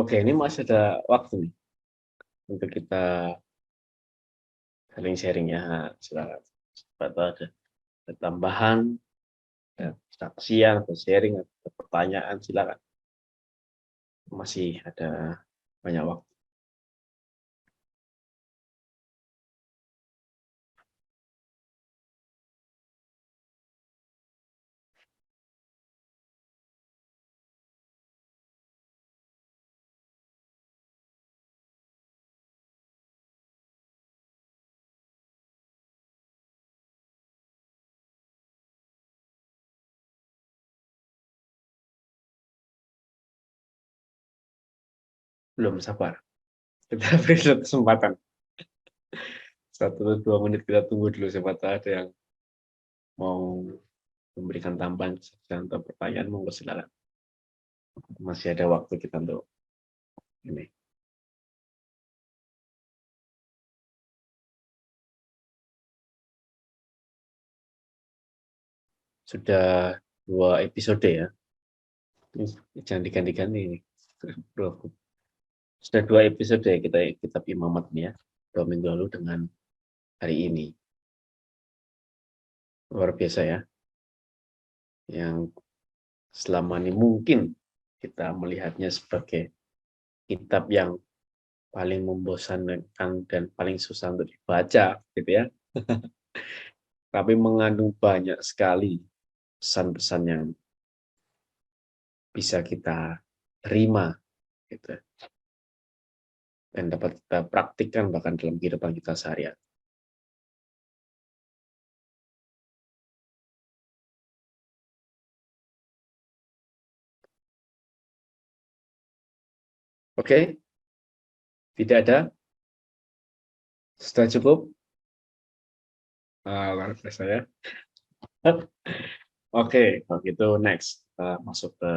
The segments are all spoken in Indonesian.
Oke, ini masih ada waktu nih untuk kita saling sharing ya. Silakan. Atau ada tambahan, ya, saksian atau sharing atau pertanyaan, silakan. Masih ada banyak waktu. Belum sabar. Kita beri satu kesempatan. 1-2 menit kita tunggu dulu, siapa tahu ada yang mau memberikan tambahan saksian atau pertanyaan, monggo silakan. Masih ada waktu kita untuk ini. Sudah 2 episode ya. Jangan diganti-ganti ini. Bro. Sudah 2 episode ya kita kitab Imamat nih ya. 2 minggu lalu dengan hari ini. Luar biasa ya. Yang selama ini mungkin kita melihatnya sebagai kitab yang paling membosankan dan paling susah untuk dibaca gitu ya. Tapi mengandung banyak sekali pesan-pesan yang bisa kita terima gitu, dan dapat kita praktikkan bahkan dalam kehidupan kita sehari-hari. Oke, tidak ada, sudah cukup. Luar biasa ya. Oke, kalau gitu next kita masuk ke,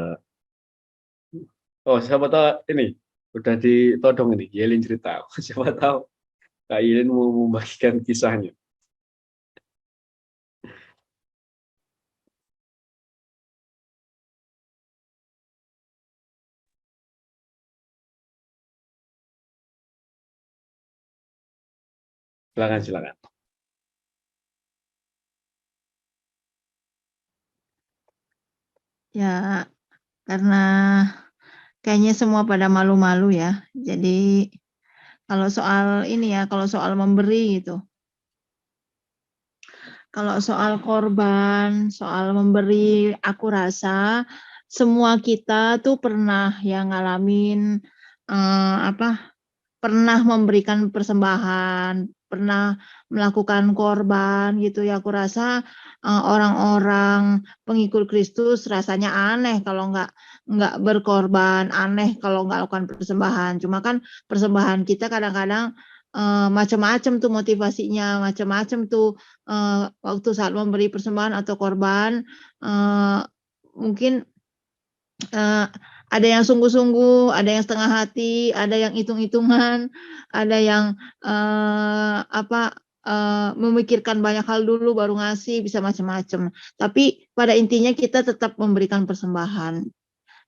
siapa tahu ini udah ditodong ini Yelin cerita. Siapa tahu Kak Yelin mau membagikan kisahnya. Silakan, silakan. Ya, karena kayaknya semua pada malu-malu ya. Jadi kalau soal ini ya, kalau soal memberi gitu. Kalau soal korban, soal memberi, aku rasa semua kita tuh pernah yang ngalamin pernah memberikan persembahan, pernah melakukan korban gitu ya. Aku rasa orang-orang pengikut Kristus rasanya aneh kalau nggak berkorban, aneh kalau nggak lakukan persembahan. Cuma kan persembahan kita kadang-kadang macam-macam tuh motivasinya, macam-macam tuh waktu saat memberi persembahan atau korban, mungkin ada yang sungguh-sungguh, ada yang setengah hati, ada yang hitung-hitungan, ada yang memikirkan banyak hal dulu baru ngasih, bisa macam-macam. Tapi pada intinya kita tetap memberikan persembahan.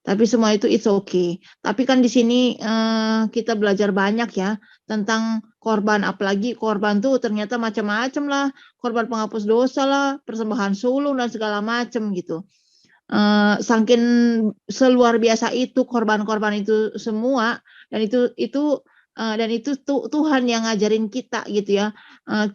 Tapi semua itu it's okay. Tapi kan di sini kita belajar banyak ya tentang korban, apalagi korban tuh ternyata macam-macam lah, korban penghapus dosa lah, persembahan sulung dan segala macam gitu. Saking seluar biasa itu korban-korban itu semua, dan itu Tuhan yang ngajarin kita gitu ya.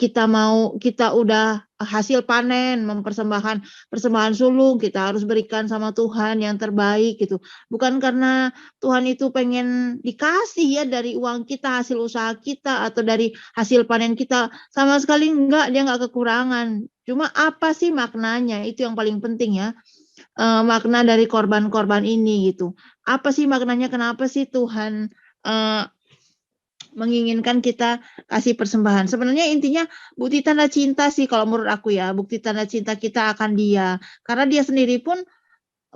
Kita udah hasil panen mempersembahkan persembahan sulung, kita harus berikan sama Tuhan yang terbaik gitu. Bukan karena Tuhan itu pengen dikasih ya dari uang kita, hasil usaha kita atau dari hasil panen kita, sama sekali enggak, dia enggak kekurangan. Cuma apa sih maknanya, itu yang paling penting ya. Makna dari korban-korban ini gitu. Apa sih maknanya, kenapa sih Tuhan menginginkan kita kasih persembahan? Sebenarnya intinya bukti tanda cinta sih kalau menurut aku ya, bukti tanda cinta kita akan Dia. Karena Dia sendiri pun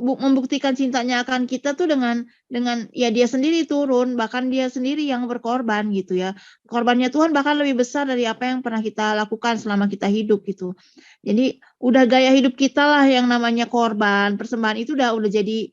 membuktikan cintanya akan kita tuh dengan ya Dia sendiri turun, bahkan Dia sendiri yang berkorban gitu ya. Korbannya Tuhan bahkan lebih besar dari apa yang pernah kita lakukan selama kita hidup gitu. Jadi udah gaya hidup kita lah yang namanya korban, persembahan itu udah jadi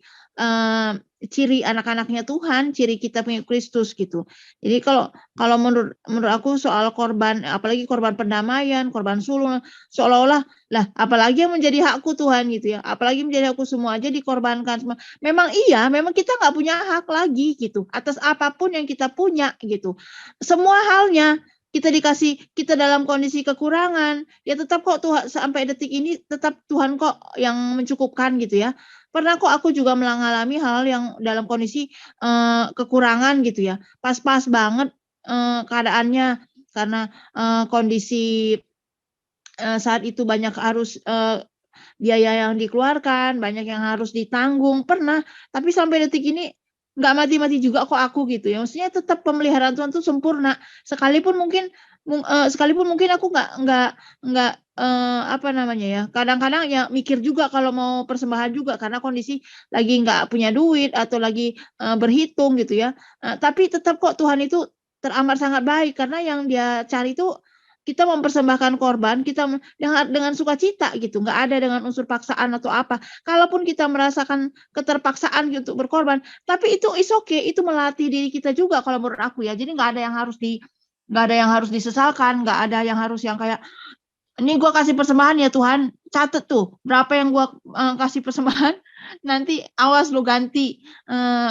ciri anak-anaknya Tuhan, ciri kita punya Kristus gitu. Jadi kalau menurut aku soal korban, apalagi korban pendamaian, korban sulung, seolah-olah lah apalagi yang menjadi hakku Tuhan gitu ya, apalagi menjadi hakku, semua aja dikorbankan semua. Memang iya, memang kita nggak punya hak lagi gitu atas apapun yang kita punya gitu. Semua halnya kita dikasih, kita dalam kondisi kekurangan, ya tetap kok Tuhan sampai detik ini tetap Tuhan kok yang mencukupkan gitu ya. Pernah kok aku juga mengalami hal yang dalam kondisi kekurangan gitu ya. Pas-pas banget keadaannya karena kondisi saat itu banyak harus biaya yang dikeluarkan, banyak yang harus ditanggung, pernah. Tapi sampai detik ini nggak mati-mati juga kok aku gitu ya. Maksudnya tetap pemeliharaan Tuhan tuh sempurna. Sekalipun mungkin aku nggak apa namanya ya. Kadang-kadang ya mikir juga kalau mau persembahan juga karena kondisi lagi nggak punya duit atau lagi berhitung gitu ya. Tapi tetap kok Tuhan itu teramat sangat baik karena yang Dia cari itu kita mempersembahkan korban, kita dengan sukacita gitu, nggak ada dengan unsur paksaan atau apa. Kalaupun kita merasakan keterpaksaan untuk berkorban, tapi itu is okay, itu melatih diri kita juga kalau menurut aku ya. Jadi nggak ada yang harus disesalkan, nggak ada yang harus yang kayak ini gue kasih persembahan ya Tuhan, catet tuh berapa yang gue kasih persembahan, nanti awas lu ganti.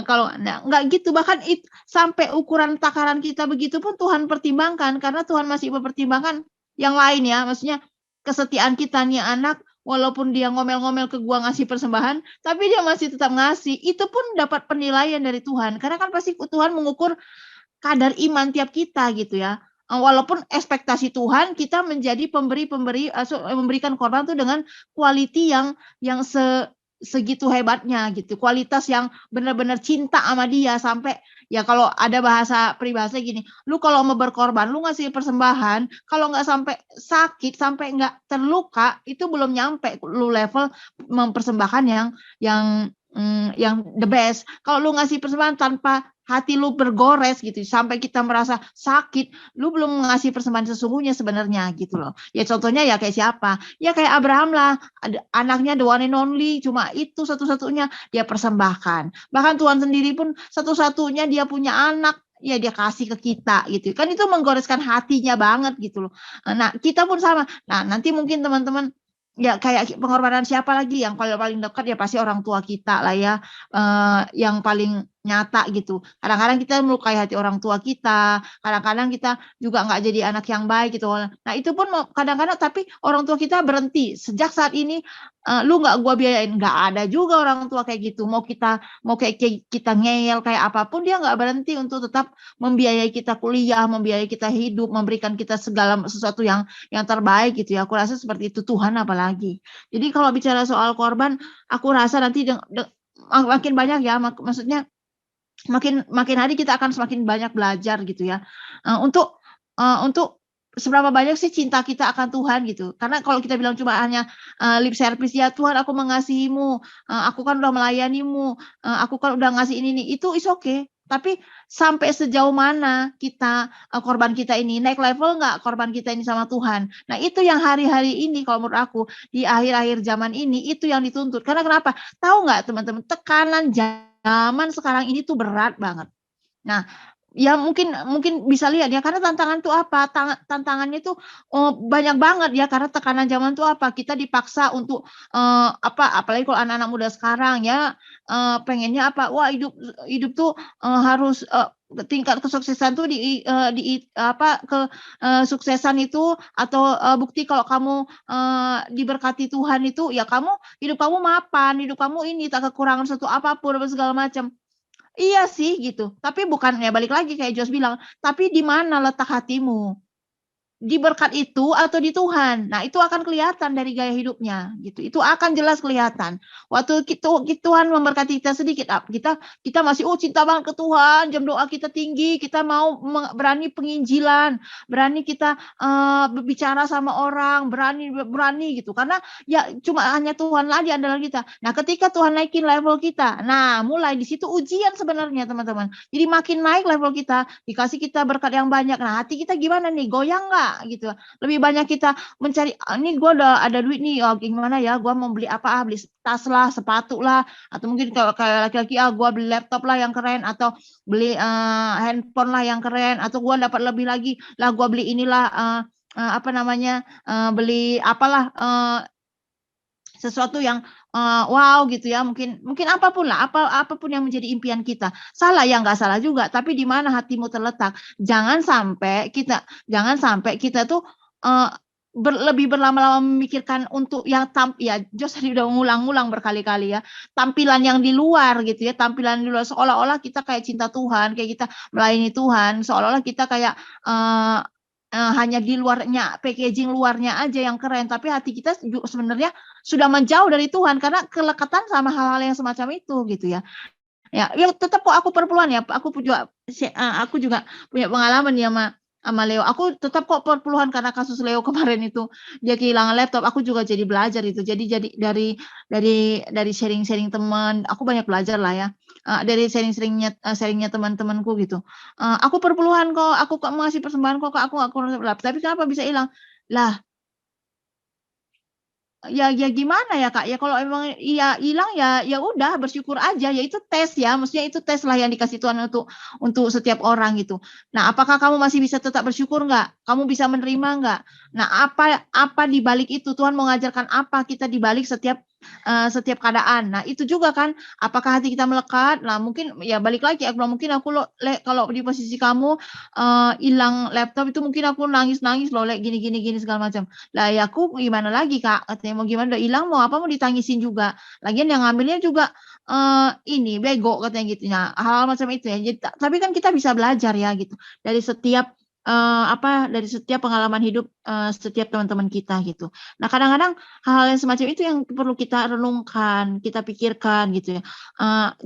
Kalau nggak gitu, bahkan sampai ukuran takaran kita begitu pun Tuhan pertimbangkan, karena Tuhan masih mempertimbangkan yang lain ya, maksudnya kesetiaan kita nih anak, walaupun dia ngomel-ngomel ke gua ngasih persembahan, tapi dia masih tetap ngasih, itu pun dapat penilaian dari Tuhan, karena kan pasti Tuhan mengukur kadar iman tiap kita gitu ya. Walaupun ekspektasi Tuhan kita menjadi memberikan korban tuh dengan quality yang segitu hebatnya gitu. Kualitas yang benar-benar cinta sama Dia sampai ya kalau ada peribahasa gini, lu kalau mau berkorban, lu ngasih persembahan, kalau nggak sampai sakit, sampai nggak terluka, itu belum nyampe lu level mempersembahkan yang the best. Kalau lu ngasih persembahan tanpa hati lu bergores gitu sampai kita merasa sakit, lu belum ngasih persembahan sesungguhnya sebenarnya gitu loh. Ya contohnya ya kayak siapa? Ya kayak Abraham lah, anaknya the one and only, cuma itu satu-satunya dia persembahkan. Bahkan Tuhan sendiri pun satu-satunya dia punya anak, ya dia kasih ke kita gitu. Kan itu menggoreskan hatinya banget gitu loh. Nah, kita pun sama. Nah, nanti mungkin teman-teman ya kayak pengorbanan siapa lagi yang paling dekat ya pasti orang tua kita lah ya, yang paling nyata gitu. Kadang-kadang kita melukai hati orang tua kita, kadang-kadang kita juga nggak jadi anak yang baik gitu. Nah itu pun kadang-kadang tapi orang tua kita berhenti sejak saat ini, lu nggak gua biayain, nggak ada juga orang tua kayak gitu. Mau kayak kita ngeyel kayak apapun dia nggak berhenti untuk tetap membiayai kita kuliah, membiayai kita hidup, memberikan kita segala sesuatu yang terbaik gitu ya. Aku rasa seperti itu Tuhan apalagi. Jadi kalau bicara soal korban, aku rasa nanti makin banyak ya, maksudnya makin hari kita akan semakin banyak belajar gitu ya, untuk seberapa banyak sih cinta kita akan Tuhan gitu. Karena kalau kita bilang cuma hanya lip service, ya Tuhan aku mengasihimu, aku kan udah melayanimu, aku kan udah ngasih ini nih, itu is okay. Tapi sampai sejauh mana kita korban kita ini naik level nggak korban kita ini sama Tuhan. Nah itu yang hari-hari ini kalau menurut aku di akhir-akhir zaman ini itu yang dituntut. Karena kenapa? Tahu nggak teman-teman, tekanan zaman sekarang ini tuh berat banget. Nah, ya mungkin bisa lihat ya, karena tantangan tuh apa? Tantangannya tuh banyak banget ya, karena tekanan zaman tuh apa? Kita dipaksa untuk apalagi kalau anak-anak muda sekarang ya, pengennya apa? Wah, hidup tuh harus tingkat kesuksesan tuh kesuksesan itu atau bukti kalau kamu diberkati Tuhan itu ya hidup kamu mapan, hidup kamu ini tak kekurangan satu apapun segala macam. Iya sih gitu, tapi bukan ya balik lagi kayak Jos bilang, tapi di mana letak hatimu? Di berkat itu atau di Tuhan? Nah, itu akan kelihatan dari gaya hidupnya gitu. Itu akan jelas kelihatan. Waktu Tuhan memberkati kita sedikit, kita masih cinta banget ke Tuhan, jam doa kita tinggi, kita mau berani penginjilan, berani kita berbicara sama orang, berani gitu. Karena ya cuma hanya Tuhan aja andalan kita. Nah, ketika Tuhan naikin level kita, nah mulai di situ ujian sebenarnya teman-teman. Jadi makin naik level kita, dikasih kita berkat yang banyak. Nah, hati kita gimana nih? Goyang nggak? enggak gitu. Lebih banyak kita mencari, ini gue udah ada duit nih, oh, gimana ya, gue mau beli apa, beli tas lah, sepatu lah, atau mungkin kayak laki-laki, gue beli laptop lah yang keren, atau beli handphone lah yang keren, atau gue dapat lebih lagi lah, gue beli inilah apa namanya, beli apalah, sesuatu yang wow gitu ya, mungkin apapun lah, apapun yang menjadi impian kita. Salah ya, nggak salah juga, tapi di mana hatimu terletak. Jangan sampai kita tuh lebih berlama-lama memikirkan untuk yang ya Jos tadi udah ngulang-ngulang berkali-kali ya, tampilan yang di luar gitu ya, tampilan di luar, seolah-olah kita kayak cinta Tuhan, kayak kita melayani Tuhan, seolah-olah kita kayak hanya di luarnya, packaging luarnya aja yang keren, tapi hati kita sebenarnya sudah menjauh dari Tuhan karena kelekatan sama hal-hal yang semacam itu gitu ya. Ya tetap kok aku perpuluhan ya. Aku juga punya pengalaman ya sama Leo. Aku tetap kok perpuluhan karena kasus Leo kemarin itu. Dia kehilangan laptop. Aku juga jadi belajar itu. Jadi dari sharing-sharing teman, aku banyak belajar lah ya. Dari sharingnya teman-temanku gitu. Aku perpuluhan kok, aku kok ngasih persembahan kok, aku tapi kenapa bisa hilang? Lah, ya gimana ya Kak, ya kalau emang iya hilang ya udah bersyukur aja, ya itu tes ya, maksudnya itu tes lah yang dikasih Tuhan untuk setiap orang gitu. Nah, apakah kamu masih bisa tetap bersyukur nggak? Kamu bisa menerima nggak? Nah, apa di balik itu, Tuhan mau ngajarkan apa kita di balik setiap keadaan. Nah, itu juga kan, apakah hati kita melekat? Nah, mungkin ya balik lagi, mungkin aku kalau di posisi kamu hilang laptop itu mungkin aku nangis-nangis loh, gini segala macam. Lah ya aku gimana lagi Kak, katanya mau gimana, udah hilang mau apa, mau ditangisin juga. Lagian yang ngambilnya juga ini bego katanya gitu. Nah, hal macam itu ya. Jadi, tapi kan kita bisa belajar ya gitu dari setiap pengalaman hidup setiap teman-teman kita gitu. Nah, kadang-kadang hal-hal yang semacam itu yang perlu kita renungkan, kita pikirkan gitu ya.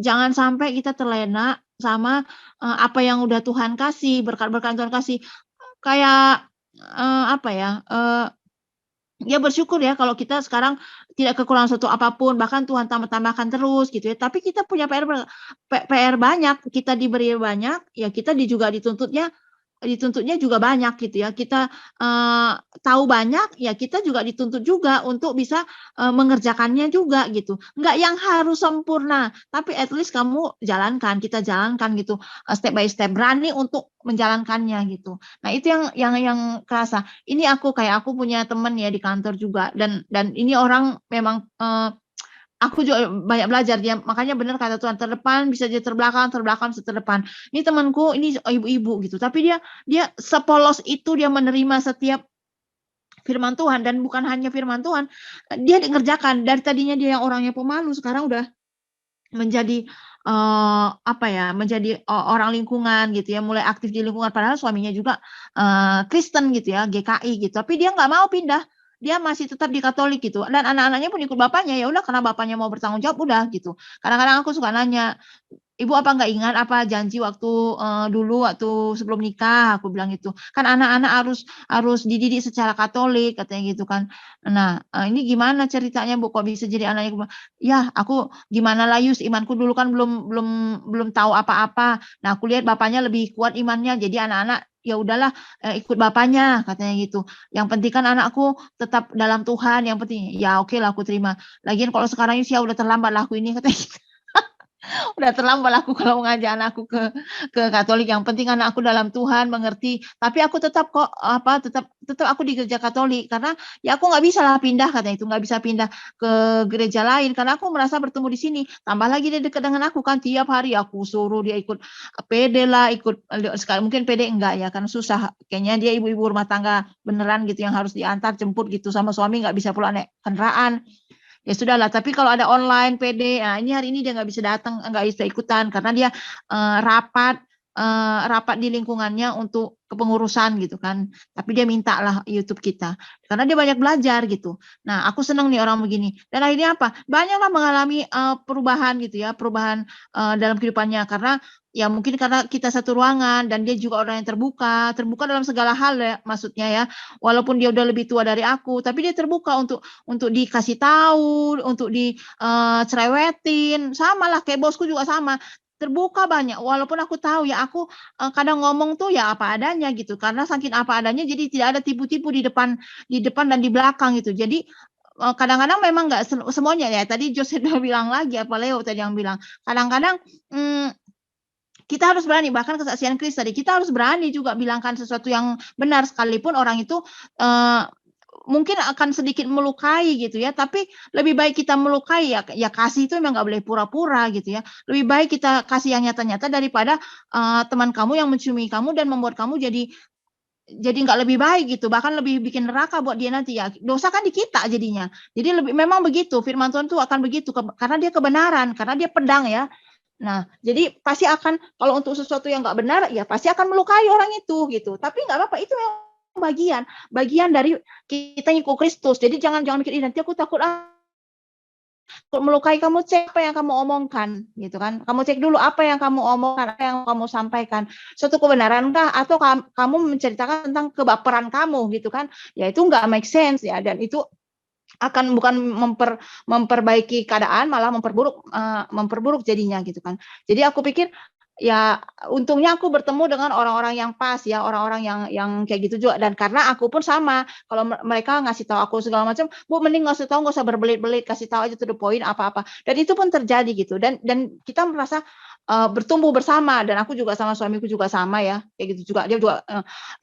Jangan sampai kita terlena sama apa yang udah Tuhan kasih, berkat-berkat Tuhan kasih. Kayak apa ya? Ya bersyukur ya kalau kita sekarang tidak kekurangan suatu apapun, bahkan Tuhan tambah-tambahkan terus gitu ya. Tapi kita punya PR banyak, kita diberi banyak, ya kita juga dituntutnya juga banyak gitu ya. Kita tahu banyak, ya kita juga dituntut juga untuk bisa mengerjakannya juga gitu. Enggak yang harus sempurna, tapi at least kamu kita jalankan gitu, step by step, berani untuk menjalankannya gitu. Nah, itu yang kerasa. Ini aku punya teman ya di kantor juga, dan ini orang memang aku juga banyak belajar dia, makanya benar kata Tuhan, terdepan bisa jadi terbelakang bisa terdepan. Ini temanku, ini ibu-ibu gitu, tapi dia sepolos itu dia menerima setiap firman Tuhan, dan bukan hanya firman Tuhan, dia ngerjakan. Dari tadinya dia yang orangnya pemalu, sekarang udah menjadi menjadi orang lingkungan gitu ya, mulai aktif di lingkungan, padahal suaminya juga Kristen gitu ya, GKI gitu, tapi dia nggak mau pindah. Dia masih tetap di Katolik gitu, dan anak-anaknya pun ikut bapaknya, ya udah karena bapaknya mau bertanggung jawab udah gitu. Kadang-kadang aku suka nanya, Ibu apa nggak ingat apa janji waktu dulu waktu sebelum nikah, aku bilang gitu. Kan anak-anak harus dididik secara Katolik katanya gitu kan. Nah, ini gimana ceritanya Bu kok bisa jadi anaknya? Ya, aku gimana lah Yus, imanku dulu kan belum tahu apa-apa. Nah, aku lihat bapaknya lebih kuat imannya, jadi anak-anak ya udahlah ikut bapaknya katanya gitu. Yang penting kan anakku tetap dalam Tuhan, yang penting ya oke lah aku terima. Lagian kalau sekarang Yus ya udah terlambat lah aku ini katanya gitu. Udah terlambat aku kalau ngajak anakku ke Katolik, yang penting anakku dalam Tuhan, mengerti. Tapi aku tetap kok tetap aku di gereja Katolik, karena ya aku nggak bisa lah pindah katanya itu, nggak bisa pindah ke gereja lain karena aku merasa bertemu di sini. Tambah lagi dia dekat dengan aku kan, tiap hari aku suruh dia ikut PD lah, ikut sekali mungkin PD enggak ya, karena susah. Kayaknya dia ibu-ibu rumah tangga beneran gitu yang harus diantar jemput gitu sama suami, nggak bisa pula naik kendaraan. Ya sudahlah, tapi kalau ada online PD, nah ini hari ini dia nggak bisa datang, nggak bisa ikutan karena dia rapat di lingkungannya untuk kepengurusan gitu kan. Tapi dia minta lah YouTube kita karena dia banyak belajar gitu. Nah, aku senang nih orang begini. Dan akhirnya apa? Banyaklah mengalami perubahan gitu ya, perubahan dalam kehidupannya, karena ya mungkin karena kita satu ruangan dan dia juga orang yang terbuka dalam segala hal ya, maksudnya ya. Walaupun dia udah lebih tua dari aku, tapi dia terbuka untuk dikasih tahu, untuk dicerewetin, sama lah kayak bosku juga sama. terbuka banyak. Walaupun aku tahu ya, aku kadang ngomong tuh ya apa adanya gitu. Karena saking apa adanya, jadi tidak ada tipu-tipu di depan dan di belakang gitu. Jadi kadang-kadang memang nggak semuanya ya. Tadi Jose udah bilang lagi, apa Leo tadi yang bilang. Kadang-kadang kita harus berani, bahkan kesaksian Kris tadi, kita harus berani juga bilangkan sesuatu yang benar, sekalipun orang itu mungkin akan sedikit melukai gitu ya, tapi lebih baik kita melukai ya kasih itu memang nggak boleh pura-pura gitu ya. Lebih baik kita kasih yang nyata-nyata daripada teman kamu yang menciumi kamu dan membuat kamu jadi nggak lebih baik gitu, bahkan lebih bikin neraka buat dia nanti ya. Dosa kan di kita jadinya. Jadi memang begitu, firman Tuhan tuh akan begitu, karena dia kebenaran, karena dia pedang ya. Nah, jadi pasti akan, kalau untuk sesuatu yang nggak benar, ya pasti akan melukai orang itu gitu. Tapi nggak apa-apa, itu memang bagian dari kita ngikut Kristus. Jadi jangan mikir, nanti aku takut melukai. Kamu cek apa yang kamu omongkan, gitu kan? Kamu cek dulu apa yang kamu omongkan, apa yang kamu sampaikan. Suatu kebenarankah, atau kamu menceritakan tentang kebaperan kamu, gitu kan? Ya itu nggak make sense ya, dan itu akan bukan memperbaiki keadaan, malah memperburuk jadinya gitu kan. Jadi aku pikir ya untungnya aku bertemu dengan orang-orang yang pas ya, orang-orang yang kayak gitu juga. Dan karena aku pun sama, kalau mereka ngasih tahu aku segala macam, Bu mending nggak usah berbelit-belit, kasih tahu aja to the point apa-apa. Dan itu pun terjadi gitu. Dan kita merasa bertumbuh bersama. Dan aku juga sama suamiku juga sama ya, kayak gitu juga. Dia juga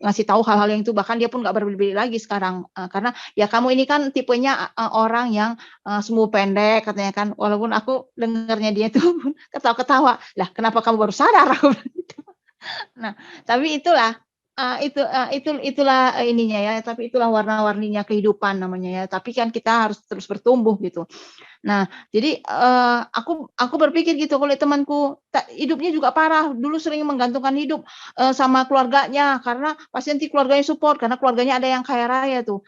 ngasih tahu hal-hal yang itu, bahkan dia pun nggak berbelit-belit lagi sekarang, karena ya kamu ini kan tipenya orang yang sumbu pendek katanya kan, walaupun aku dengarnya dia tuh ketawa-ketawa, lah kenapa kamu baru sadar, aku bilang gitu. Nah, tapi itulah itulah ininya ya, tapi itulah warna-warninya kehidupan namanya ya. Tapi kan kita harus terus bertumbuh gitu. Nah, jadi aku berpikir gitu, kalau temanku hidupnya juga parah, dulu sering menggantungkan hidup sama keluarganya, karena pasti nanti keluarganya support, karena keluarganya ada yang kaya raya tuh.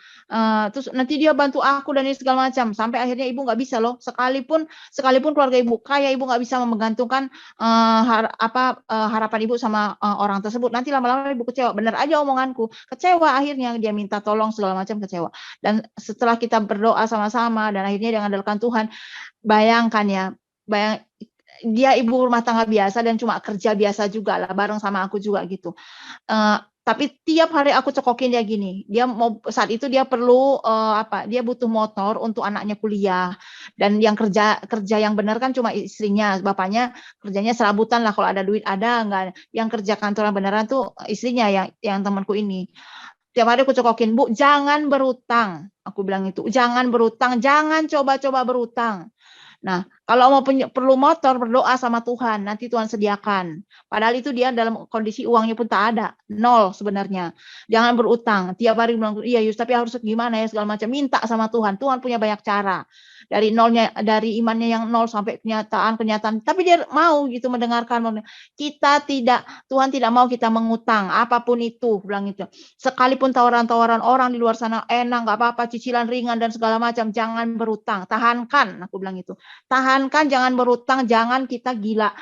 Terus nanti dia bantu aku dan ini segala macam, sampai akhirnya ibu nggak bisa loh, sekalipun keluarga ibu kaya, ibu nggak bisa menggantungkan harapan ibu sama orang tersebut. Nanti lama-lama ibu kecewa, bener aja omonganku, kecewa akhirnya dia minta tolong segala macam, kecewa. Dan setelah kita berdoa sama-sama dan akhirnya dia mengandalkan Tuhan, bayangkan ya, dia ibu rumah tangga biasa dan cuma kerja biasa juga lah, bareng sama aku juga gitu. Tapi tiap hari aku cekokin dia gini, dia mau saat itu dia perlu dia butuh motor untuk anaknya kuliah, dan yang kerja yang benar kan cuma istrinya, bapaknya kerjanya serabutan lah, kalau ada duit ada, enggak. Yang kerja kantoran beneran tuh istrinya, yang temanku ini. Tiap hari aku cekokin, Bu, jangan berutang. Aku bilang itu, jangan berutang, jangan coba-coba berutang. Nah, kalau mau perlu motor, berdoa sama Tuhan, nanti Tuhan sediakan. Padahal itu dia dalam kondisi uangnya pun tak ada, nol sebenarnya. Jangan berutang. Tiap hari bilang, iya Yus, tapi harus gimana ya, segala macam. Minta sama Tuhan. Tuhan punya banyak cara. Dari nolnya, dari imannya yang nol sampai kenyataan. Tapi dia mau gitu mendengarkan. Tuhan tidak mau kita mengutang, apapun itu, bilang itu. Sekalipun tawaran-tawaran orang di luar sana enak, nggak apa-apa, cicilan ringan dan segala macam, jangan berutang. Tahankan, aku bilang itu. Tahankan, jangan berutang, jangan kita gila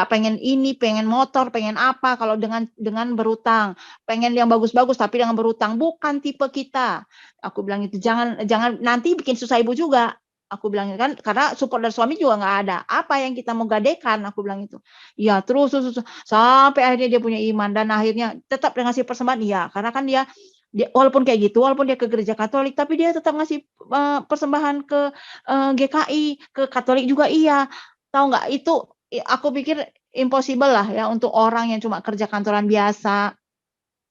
pengen ini, pengen motor, pengen apa kalau dengan berutang, pengen yang bagus-bagus tapi dengan berutang, bukan tipe kita. Aku bilang itu, jangan nanti bikin susah ibu juga. Aku bilang kan, karena support dari suami juga nggak ada. Apa yang kita mau gadekan? Aku bilang itu. Iya, terus sampai akhirnya dia punya iman, dan akhirnya tetap dia ngasih persembahan. Iya, karena kan dia walaupun kayak gitu, walaupun dia ke gereja Katolik, tapi dia tetap ngasih persembahan ke GKI, ke Katolik juga iya. Tahu nggak, itu aku pikir impossible lah ya untuk orang yang cuma kerja kantoran biasa,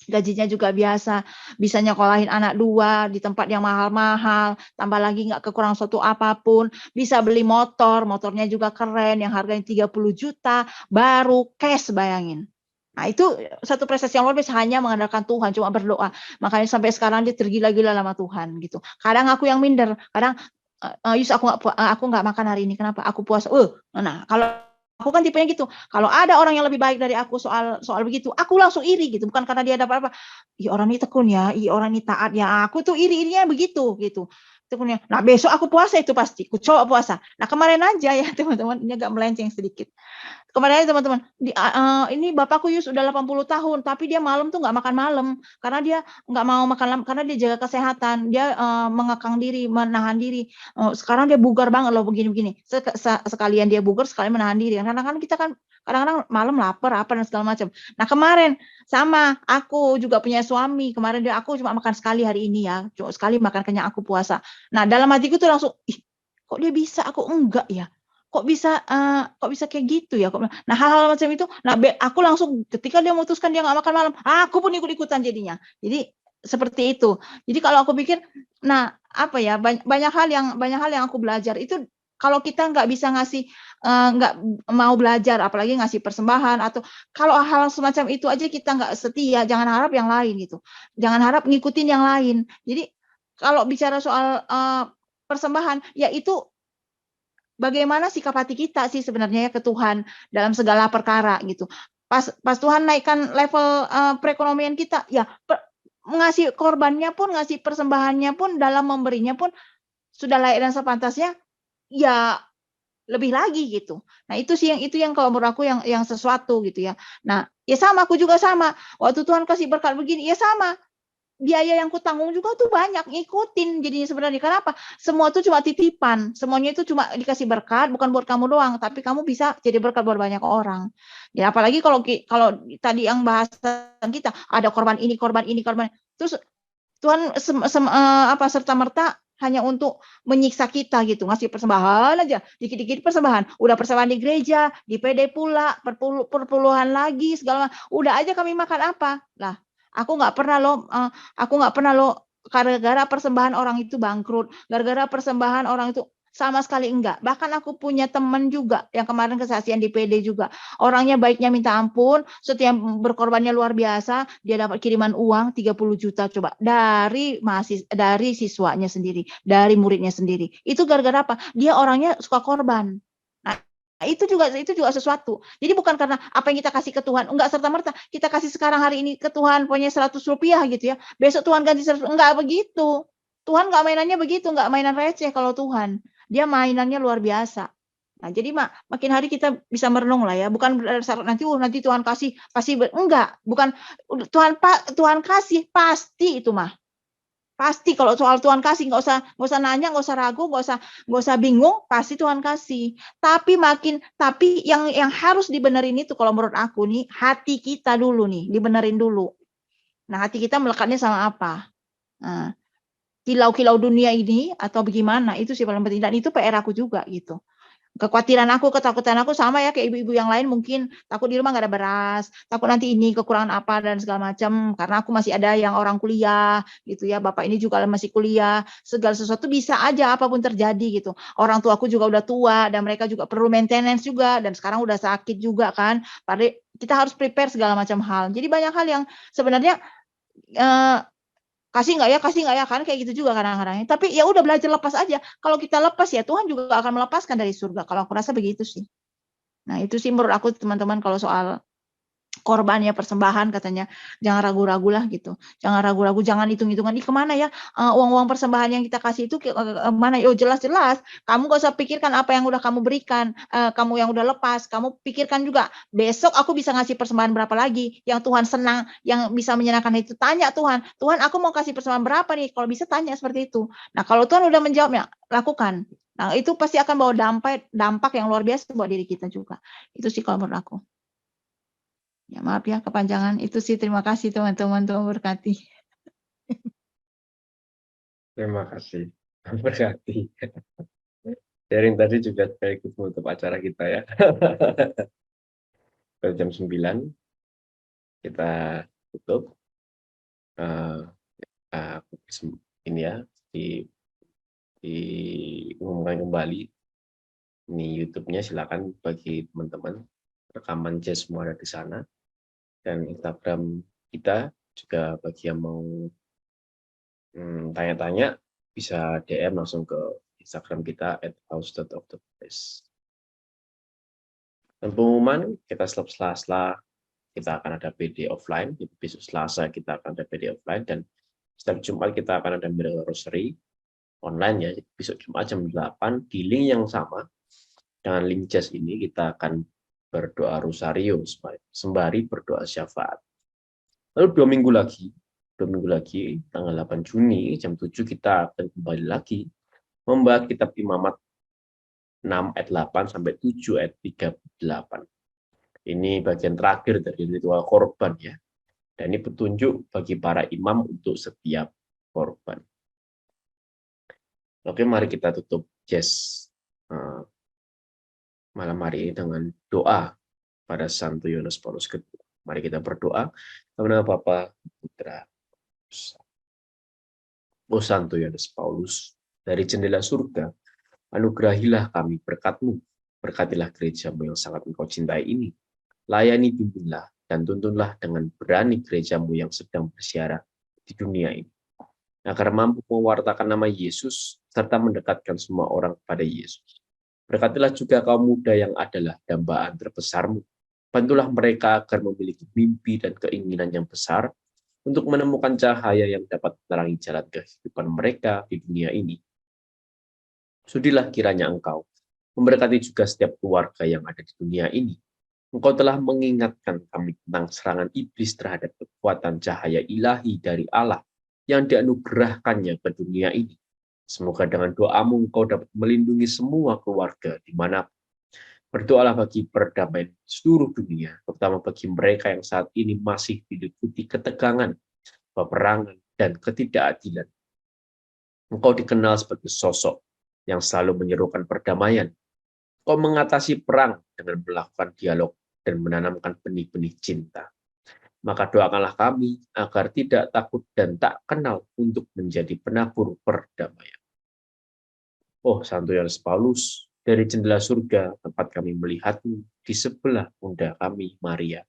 gajinya juga biasa, bisa nyekolahin anak 2 di tempat yang mahal-mahal, tambah lagi nggak kekurangan suatu apapun, bisa beli motornya juga keren, yang harganya 30 juta, baru cash, bayangin. Nah, itu satu prestasi yang luar biasa, hanya mengandalkan Tuhan, cuma berdoa. Makanya sampai sekarang dia tergila-gila sama Tuhan gitu. Kadang aku yang minder, kadang Yus, aku nggak makan hari ini, kenapa? Aku puasa. Nah, kalau aku kan tipenya gitu. Kalau ada orang yang lebih baik dari aku soal begitu, aku langsung iri gitu. Bukan karena dia dapat apa. Ih, orang ini tekun ya, orang ini taat ya. Aku tuh irinya begitu gitu. Tekunnya. Nah, besok aku puasa itu pasti. Aku coba puasa. Nah, kemarin aja ya teman-teman, ini agak melenceng sedikit. Kemarin aja teman-teman, ini bapakku Yus udah 80 tahun, tapi dia malam tuh nggak makan malam, karena dia nggak mau makan malam, karena dia jaga kesehatan, dia mengekang diri, menahan diri. Sekarang dia bugar banget loh, begini-begini. Sekalian dia bugar, sekalian menahan diri. Karena kan kita kan kadang-kadang malam lapar apa dan segala macam. Nah kemarin sama, aku juga punya suami, kemarin aku cuma makan sekali hari ini ya, cuma sekali makan kenyang, aku puasa. Nah dalam hatiku tuh langsung, ih kok dia bisa, aku enggak ya, kok bisa kayak gitu ya. Nah hal-hal macam itu, nah aku langsung ketika dia memutuskan dia nggak makan malam, aku pun ikut-ikutan jadinya. Jadi seperti itu. Jadi kalau aku pikir, nah apa ya, banyak hal yang aku belajar itu, kalau kita nggak bisa ngasih, nggak mau belajar, apalagi ngasih persembahan, atau kalau hal semacam itu aja kita nggak setia, jangan harap yang lain gitu. Jangan harap ngikutin yang lain. Jadi kalau bicara soal persembahan, ya itu bagaimana sikap hati kita sih sebenarnya ya ke Tuhan dalam segala perkara gitu. Pas Tuhan naikkan level perekonomian kita, ya ngasih korbannya pun, ngasih persembahannya pun, dalam memberinya pun sudah layak dan sepantasnya, ya lebih lagi gitu. Nah itu yang kalau menurut aku yang sesuatu gitu ya. Nah ya sama, aku juga sama. Waktu Tuhan kasih berkat begini, ya sama. Biaya yang kutanggung juga tuh banyak, ngikutin jadinya sebenarnya. Kenapa? Semua tuh cuma titipan. Semuanya itu cuma dikasih berkat, bukan buat kamu doang, tapi kamu bisa jadi berkat buat banyak orang. Ya apalagi kalau tadi yang bahasan kita ada korban ini, korban ini, korban. Terus Tuhan serta merta hanya untuk menyiksa kita gitu, ngasih persembahan aja, dikit-dikit persembahan. Udah persembahan di gereja, di PD pula, perpuluhan lagi segala. Udah aja kami makan apa? Lah, aku nggak pernah loh gara-gara persembahan orang itu bangkrut, gara-gara persembahan orang itu sama sekali enggak. Bahkan aku punya teman juga yang kemarin kesaksian di PD juga. Orangnya baiknya minta ampun, setiap berkorbannya luar biasa, dia dapat kiriman uang 30 juta coba dari siswanya sendiri, dari muridnya sendiri. Itu gara-gara apa? Dia orangnya suka korban. Nah, itu juga sesuatu. Jadi bukan karena apa yang kita kasih ke Tuhan, enggak serta-merta kita kasih sekarang hari ini ke Tuhan punya 100 rupiah gitu ya. Besok Tuhan ganti 100, enggak begitu. Tuhan enggak mainannya begitu, enggak mainan receh kalau Tuhan. Dia mainannya luar biasa. Nah, jadi makin hari kita bisa merenung lah ya. Bukan berdasarkan nanti Tuhan kasih pasti enggak, bukan Tuhan kasih pasti itu mah. Pasti kalau soal Tuhan kasih enggak usah nanya, enggak usah ragu, enggak usah bingung, pasti Tuhan kasih. Tapi yang harus dibenerin itu kalau menurut aku nih, hati kita dulu nih, dibenerin dulu. Nah, hati kita melekatnya sama apa? Nah, kilau-kilau dunia ini atau bagaimana, itu sih paling penting, dan itu PR aku juga gitu. Kekhawatiran aku, ketakutan aku sama ya kayak ibu-ibu yang lain, mungkin takut di rumah nggak ada beras, takut nanti ini kekurangan apa dan segala macam, karena aku masih ada yang orang kuliah gitu ya, bapak ini juga masih kuliah, segala sesuatu bisa aja apapun terjadi gitu. Orang tua aku juga udah tua dan mereka juga perlu maintenance juga, dan sekarang udah sakit juga kan. Padahal kita harus prepare segala macam hal. Jadi banyak hal yang sebenarnya kasih nggak ya kan kayak gitu juga kadang-kadang. Tapi ya udah belajar lepas aja. Kalau kita lepas ya Tuhan juga akan melepaskan dari surga. Kalau aku rasa begitu sih. Nah itu sih menurut aku teman-teman, kalau soal korbannya persembahan katanya jangan ragu-ragu lah gitu, jangan ragu-ragu, jangan hitung-hitungan ini kemana ya uang-uang persembahan yang kita kasih itu mana. Jelas-jelas kamu gak usah pikirkan apa yang udah kamu berikan, kamu yang udah lepas, kamu pikirkan juga besok aku bisa ngasih persembahan berapa lagi yang Tuhan senang, yang bisa menyenangkan itu. Tanya Tuhan aku mau kasih persembahan berapa nih, kalau bisa tanya seperti itu. Nah kalau Tuhan udah menjawabnya, lakukan. Nah itu pasti akan bawa dampak yang luar biasa buat diri kita juga. Itu sih kalau menurut aku. Ya maaf ya kepanjangan, itu sih. Terima kasih teman-teman, Tuhan berkati. Terima kasih. Berarti sharing tadi juga sekaligus menutup acara kita ya. Pada jam 9 kita tutup. Ini ya diumumkan kembali. Ini YouTube-nya, silakan bagi teman-teman, rekaman jazz semua ada di sana. Dan Instagram kita juga bagi yang mau tanya-tanya bisa DM langsung ke Instagram kita @house.of.place. Dan pengumuman kita setiap Selasa kita akan ada PD offline, besok Selasa kita akan ada PD offline, dan setiap Jumat kita akan ada Miracle Rosary online ya. Besok Jumat jam 8 di link yang sama dengan link jazz ini kita akan berdoa rosario sembari berdoa syafaat. Lalu 2 minggu lagi tanggal 8 Juni jam 7 kita akan kembali lagi membahas kitab Imamat 6 ayat 8 sampai 7 ayat 38. Ini bagian terakhir dari ritual korban ya. Dan ini petunjuk bagi para imam untuk setiap korban. Oke, mari kita tutup malam hari ini dengan doa pada Santo Yohanes Paulus kedua. Mari kita berdoa. Kepada Bapa, Putra, O Santo Yohanes Paulus, dari jendela surga, anugerahilah kami berkat-Mu. Berkatilah gereja-Mu yang sangat Engkau cintai ini. Layani, bimbinglah, dan tuntunlah dengan berani gereja-Mu yang sedang bersiaran di dunia ini, agar mampu mewartakan nama Yesus, serta mendekatkan semua orang kepada Yesus. Berkatilah juga kaum muda yang adalah dambaan terbesar-Mu. Bantulah mereka agar memiliki mimpi dan keinginan yang besar untuk menemukan cahaya yang dapat menerangi jalan kehidupan mereka di dunia ini. Sudilah kiranya Engkau memberkati juga setiap keluarga yang ada di dunia ini. Engkau telah mengingatkan kami tentang serangan iblis terhadap kekuatan cahaya ilahi dari Allah yang dianugerahkannya ke dunia ini. Semoga dengan doamu Engkau dapat melindungi semua keluarga dimanapun. Berdoalah bagi perdamaian seluruh dunia, terutama bagi mereka yang saat ini masih diliputi ketegangan, peperangan, dan ketidakadilan. Engkau dikenal sebagai sosok yang selalu menyerukan perdamaian. Engkau mengatasi perang dengan melakukan dialog dan menanamkan benih-benih cinta. Maka doakanlah kami agar tidak takut dan tak kenal untuk menjadi penabur perdamaian. Oh Santo Yohanes Paulus, dari jendela surga tempat kami melihatmu di sebelah bunda kami Maria,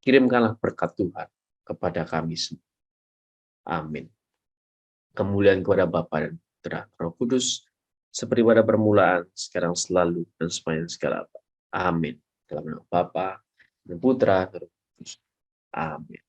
kirimkanlah berkat Tuhan kepada kami semua. Amin. Kemuliaan kepada Bapa dan Putra, Roh Kudus, seperti pada permulaan, sekarang selalu dan sepanjang segala abad. Amin. Dalam nama Bapa dan Putra dan Roh Kudus. Amin.